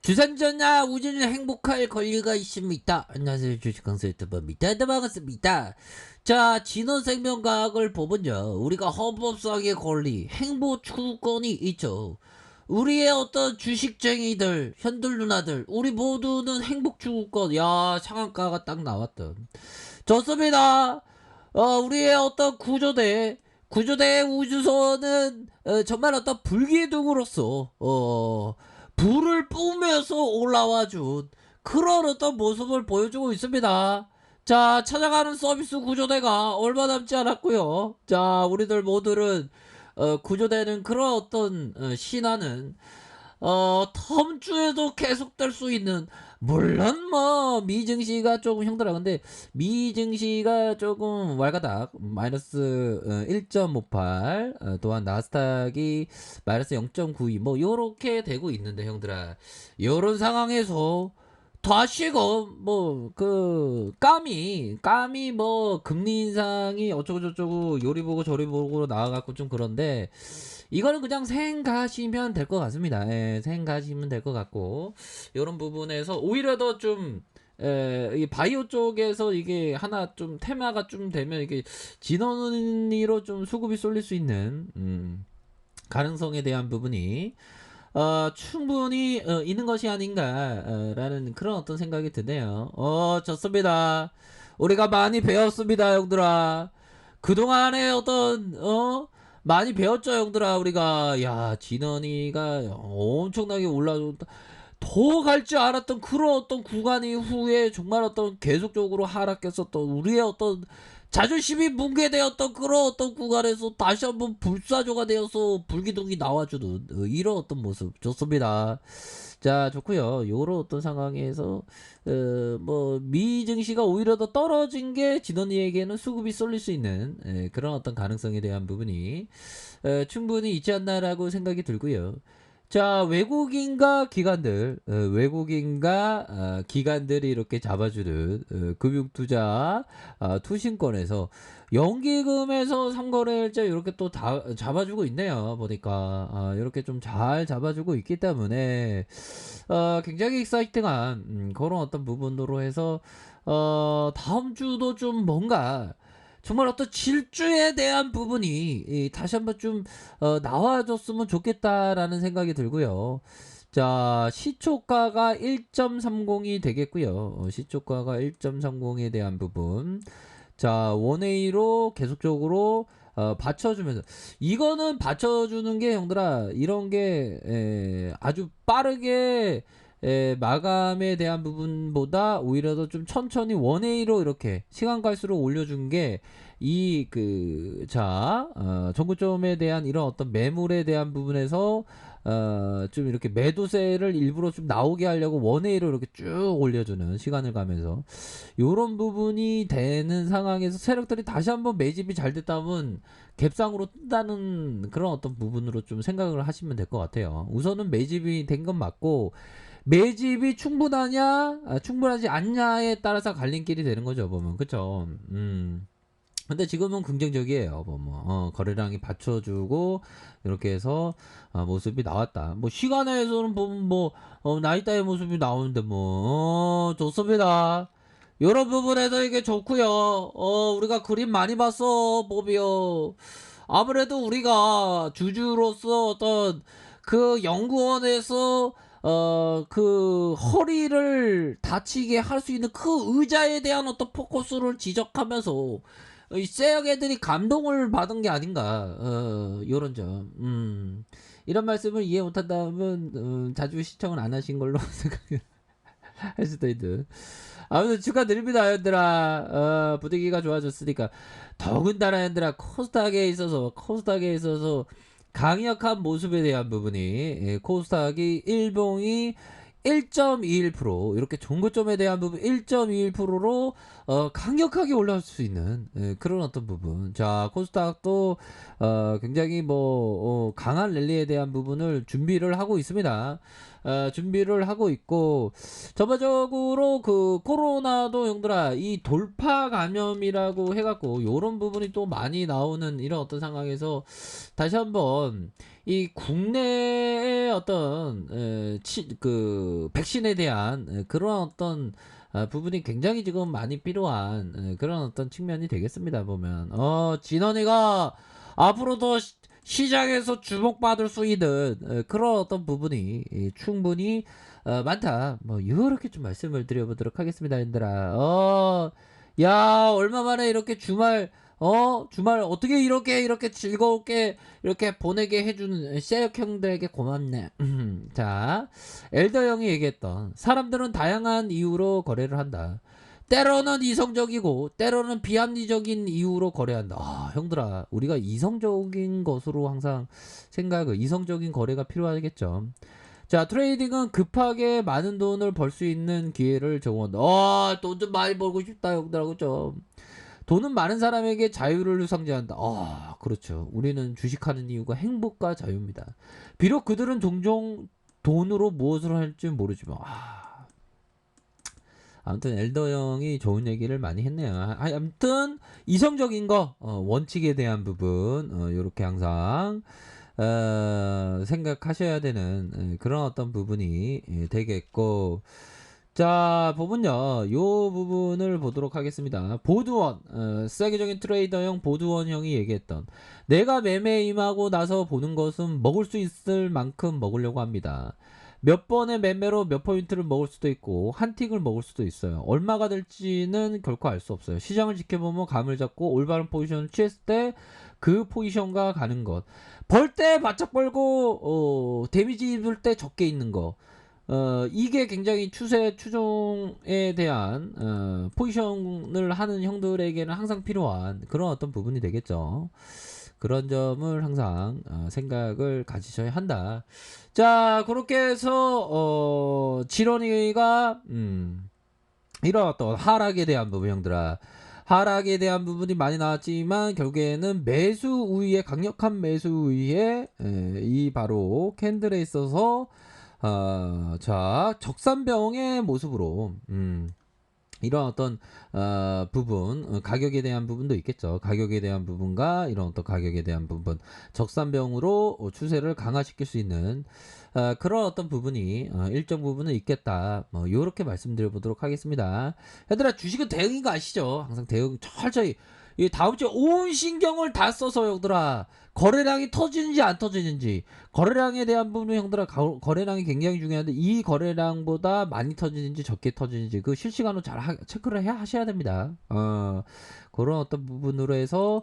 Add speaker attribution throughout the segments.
Speaker 1: 주산전야 우주는 행복할 권리가 있습니다. 안녕하세요. 주식강사 유튜버입니다. 네, 반갑습니다. 자, 진원생명과학을 보면요, 우리가 헌법상의 권리, 행복 추구권이 있죠. 우리의 어떤 주식쟁이들, 현들 누나들, 우리 모두는 행복 추구권. 야, 상한가가 딱 나왔던. 좋습니다. 우리의 어떤 구조대 우주선은 정말 어떤 불기둥으로서 불을 뿜으면서 올라와 준 그런 어떤 모습을 보여주고 있습니다. 자, 찾아가는 서비스 구조대가 얼마 남지 않았고요. 자, 우리들 모두는 구조대는 그런 어떤 신화는 다음 주에도 계속될 수 있는, 물론 뭐 미증시가 조금 형들아, 근데 미증시가 조금 왈가닥 마이너스 1.58, 또한 나스닥이 마이너스 0.92 뭐 요렇게 되고 있는데 형들아, 요런 상황에서 다시금 뭐 그 까미 뭐 금리 인상이 어쩌고 저쩌고 요리 보고 저리 보고 나와갖고 좀 그런데, 이거는 그냥 생가시면 될 것 같습니다. 예, 생가시면 될 것 같고, 이런 부분에서 오히려 더 좀, 이 바이오 쪽에서 이게 하나 좀 테마가 좀 되면 이게 진원으로 좀 수급이 쏠릴 수 있는 가능성에 대한 부분이 충분히 있는 것이 아닌가라는 그런 어떤 생각이 드네요. 좋습니다. 우리가 많이 배웠습니다, 형들아. 그동안에 어떤 많이 배웠죠, 형들아. 우리가 야, 진원이가 엄청나게 올라줬다. 더 갈 줄 알았던 그런 어떤 구간 이후에 정말 어떤 계속적으로 하락했었던 우리의 어떤 자존심이 붕괴되었던 그런 어떤 구간에서 다시 한번 불사조가 되어서 불기둥이 나와주는 이런 어떤 모습 좋습니다. 자, 좋고요. 요런 어떤 상황에서 뭐 미증시가 오히려 더 떨어진 게 진원이에게는 수급이 쏠릴 수 있는 그런 어떤 가능성에 대한 부분이 충분히 있지 않나라고 생각이 들고요. 자, 외국인과 기관들이 이렇게 잡아주는 금융투자 투신권에서 연기금에서 3거래일자 이렇게 또 다 잡아주고 있네요. 보니까 이렇게 좀 잘 잡아주고 있기 때문에 굉장히 익사이팅한 그런 어떤 부분으로 해서 다음 주도 좀 뭔가 정말 어떤 질주에 대한 부분이 다시 한번 좀 나와줬으면 좋겠다라는 생각이 들고요. 자, 시초가가 1.30이 되겠고요. 시초가가 1.30에 대한 부분. 자, 원웨이로 계속적으로 받쳐주면서, 이거는 받쳐주는 게 형들아, 이런 게 아주 빠르게 마감에 대한 부분보다 오히려 더 좀 천천히 원웨이로 이렇게 시간 갈수록 올려준 게 이 정고점에 대한 이런 어떤 매물에 대한 부분에서 좀 이렇게 매도세를 일부러 좀 나오게 하려고 원웨이로 이렇게 쭉 올려주는, 시간을 가면서 요런 부분이 되는 상황에서 세력들이 다시 한번 매집이 잘 됐다면 갭상으로 뜬다는 그런 어떤 부분으로 좀 생각을 하시면 될 것 같아요. 우선은 매집이 된 건 맞고, 매집이 충분하냐 충분하지 않냐에 따라서 갈림길이 되는 거죠, 보면. 그쵸? 근데 지금은 긍정적이에요. 거래량이 받쳐주고 이렇게 해서 모습이 나왔다. 뭐 시간에서는 보면 뭐 나이따의 모습이 나오는데 뭐 좋습니다. 이런 부분에서 이게 좋고요. 우리가 그림 많이 봤어, 보비요. 아무래도 우리가 주주로서 어떤 그 연구원에서 그 허리를 다치게 할 수 있는 그 의자에 대한 어떤 포커스를 지적하면서 이 쎄역 애들이 감동을 받은 게 아닌가, 요런 점. 이런 말씀을 이해 못한다면 자주 시청을 안 하신 걸로 생각할 수도 있는. 아무튼 축하드립니다, 얘들아. 분위기가 좋아졌으니까. 더군다나 얘들아, 코스닥에 있어서 강력한 모습에 대한 부분이, 코스닥이 일봉이 1.21%, 이렇게 종고점에 대한 부분 1.21%로 강력하게 올라올 수 있는 그런 어떤 부분. 자, 코스닥도 굉장히 뭐 강한 랠리에 대한 부분을 준비를 하고 있습니다. 준비를 하고 있고, 전반적으로 그 코로나도 형들아 이 돌파 감염이라고 해갖고 요런 부분이 또 많이 나오는 이런 어떤 상황에서 다시 한번 이 국내의 어떤 그 백신에 대한 그런 어떤 부분이 굉장히 지금 많이 필요한 그런 어떤 측면이 되겠습니다. 보면 진원이가 앞으로도 시장에서 주목받을 수 있는 그런 어떤 부분이 충분히 많다. 뭐 이렇게 좀 말씀을 드려보도록 하겠습니다, 얘들아. 야, 얼마 만에 이렇게 주말 어떻게 이렇게 즐겁게 이렇게 보내게 해주는 세역 형들에게 고맙네. 자, 엘더 형이 얘기했던 사람들은 다양한 이유로 거래를 한다. 때로는 이성적이고 때로는 비합리적인 이유로 거래한다. 형들아, 우리가 이성적인 것으로 항상 이성적인 거래가 필요하겠죠. 자, 트레이딩은 급하게 많은 돈을 벌 수 있는 기회를 제공한다. 돈 좀 많이 벌고 싶다, 형들아, 그죠? 돈은 많은 사람에게 자유를 상징한다. 그렇죠. 우리는 주식하는 이유가 행복과 자유입니다. 비록 그들은 종종 돈으로 무엇을 할지 모르지만, 아무튼 엘더 형이 좋은 얘기를 많이 했네요. 아무튼 이성적인 거, 원칙에 대한 부분, 요렇게 항상 생각하셔야 되는 그런 어떤 부분이 되겠고, 자, 보면요, 요 부분을 보도록 하겠습니다. 보드원, 세계적인 트레이더형 보드원형이 얘기했던, 내가 매매에 임하고 나서 보는 것은 먹을 수 있을 만큼 먹으려고 합니다. 몇 번의 매매로 몇 포인트를 먹을 수도 있고 한 틱을 먹을 수도 있어요. 얼마가 될지는 결코 알 수 없어요. 시장을 지켜보면 감을 잡고 올바른 포지션을 취했을 때 그 포지션과 가는 것. 벌 때 바짝 벌고 데미지 입을 때 적게 있는 거. 이게 굉장히 추종에 대한 포지션을 하는 형들에게는 항상 필요한 그런 어떤 부분이 되겠죠. 그런 점을 항상 생각을 가지셔야 한다. 자, 그렇게 해서 지런이가 이런 어떤 하락에 대한 부분, 형들아, 하락에 대한 부분이 많이 나왔지만 결국에는 매수 우위에, 강력한 매수 우위에 이 바로 캔들에 있어서 자, 적산병의 모습으로 이런 어떤 부분, 가격에 대한 부분도 있겠죠. 가격에 대한 부분과 이런 어떤 가격에 대한 부분, 적산병으로 추세를 강화시킬 수 있는 그런 어떤 부분이 일정 부분은 있겠다. 뭐 요렇게 말씀드려 보도록 하겠습니다. 얘들아, 주식은 대응인 거 아시죠? 항상 대응 철저히 이 다음 주에 온 신경을 다 써서, 형들아, 거래량이 터지는지 안 터지는지, 거래량에 대한 부분은 형들아, 거래량이 굉장히 중요한데 이 거래량보다 많이 터지는지 적게 터지는지 그 실시간으로 잘 체크를 하셔야 됩니다. 그런 어떤 부분으로 해서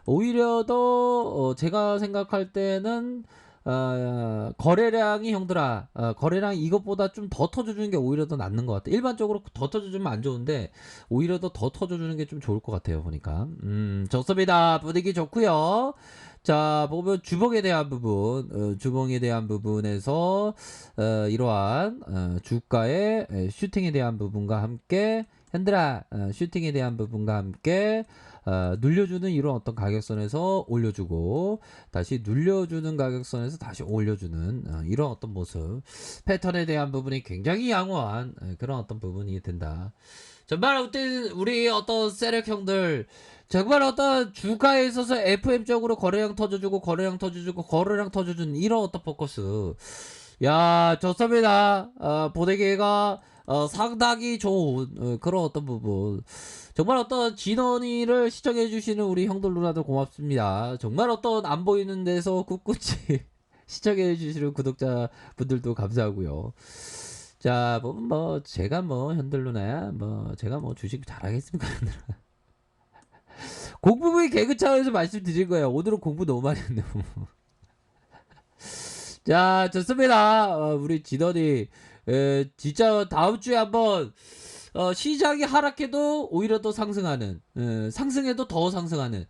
Speaker 1: 오히려 더 제가 생각할 때는 거래량이, 형들아, 거래량 이것보다 좀 더 터져주는 게 오히려 더 낫는 것 같아. 일반적으로 더 터져주면 안 좋은데 오히려 더 터져주는 게 좀 좋을 것 같아요, 보니까. 좋습니다. 분위기 좋고요. 자, 보면 주봉에 대한 부분, 주봉에 대한 부분에서 이러한 주가의 슈팅에 대한 부분과 함께, 현들아, 슈팅에 대한 부분과 함께 눌려주는 이런 어떤 가격선에서 올려주고 다시 눌려주는 가격선에서 다시 올려주는 이런 어떤 모습, 패턴에 대한 부분이 굉장히 양호한 그런 어떤 부분이 된다. 정말 우리 어떤 세력 형들, 정말 어떤 주가에 있어서 FM적으로 거래량 터져주고 거래량 터져주고 거래량 터져주는 이런 어떤 포커스, 야, 좋습니다. 보내기가 상당히 좋은 그런 어떤 부분. 정말 어떤 진원이를 시청해주시는 우리 형들 누나들 고맙습니다. 정말 어떤 안 보이는 데서 꿋꿋이 시청해주시는 구독자분들도 감사하고요. 자, 뭐 제가 뭐 현들 누나야, 뭐 제가 뭐 주식 잘하겠습니까? 공부부의 개그 차원에서 말씀드린 거예요. 오늘은 공부 너무 많이 했네요. 자, 좋습니다. 우리 진원이 진짜 다음 주에 한번 시장이 하락해도 오히려 더 상승하는, 상승해도 더 상승하는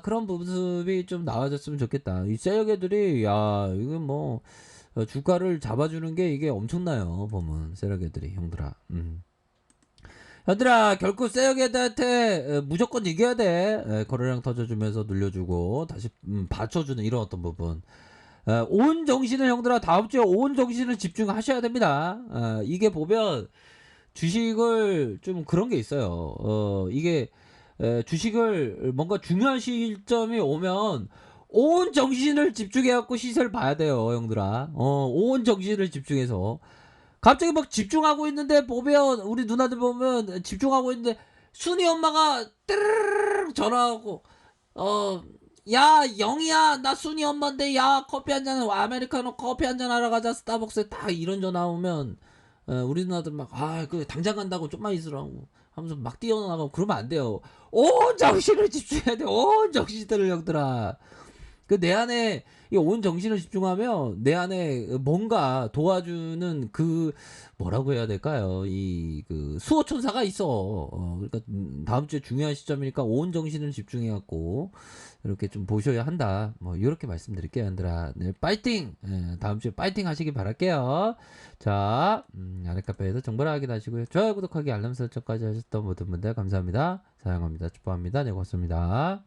Speaker 1: 그런 모습이 좀 나와줬으면 좋겠다. 이 세력애들이, 야, 이거 뭐 주가를 잡아주는 게 이게 엄청나요. 보면 세력애들이, 형들아. 형들아, 결코 세력애들한테 무조건 이겨야 돼. 거래량 터져주면서 늘려주고 다시 받쳐주는 이런 어떤 부분. 온 정신을 형들아 다음 주에 온 정신을 집중하셔야 됩니다. 이게 보면 주식을 좀 그런 게 있어요. 이게 주식을 뭔가 중요한 시점이 오면 온 정신을 집중해 갖고 시세를 봐야 돼요, 형들아. 온 정신을 집중해서. 갑자기 막 집중하고 있는데 보면 우리 누나들 보면 집중하고 있는데 순이 엄마가 띠르르르 전화하고 어 야 영희야 나 순이 엄마인데 야 커피 한잔 아메리카노 커피 한잔 하러 가자 스타벅스에 딱 이런 전화 오면 우리 누나들 막 아 그 당장 간다고 좀만 있으라고 하면서 막 뛰어나가고 그러면 안 돼요. 온 정신을 집중해야 돼. 온 정신들을 형들아. 그 내 안에 이 온 정신을 집중하면 내 안에 뭔가 도와주는 그 뭐라고 해야 될까요? 이 그 수호천사가 있어. 그러니까 다음 주에 중요한 시점이니까 온 정신을 집중해 갖고 이렇게 좀 보셔야 한다. 뭐 이렇게 말씀드릴게요, 얘들아. 네, 파이팅. 다음 주에 파이팅 하시길 바랄게요. 자, 아랫카페에서 정보를 확인하시고요. 좋아요, 구독하기, 알람 설정까지 하셨던 모든 분들 감사합니다. 사랑합니다. 축복합니다. 네, 고맙습니다.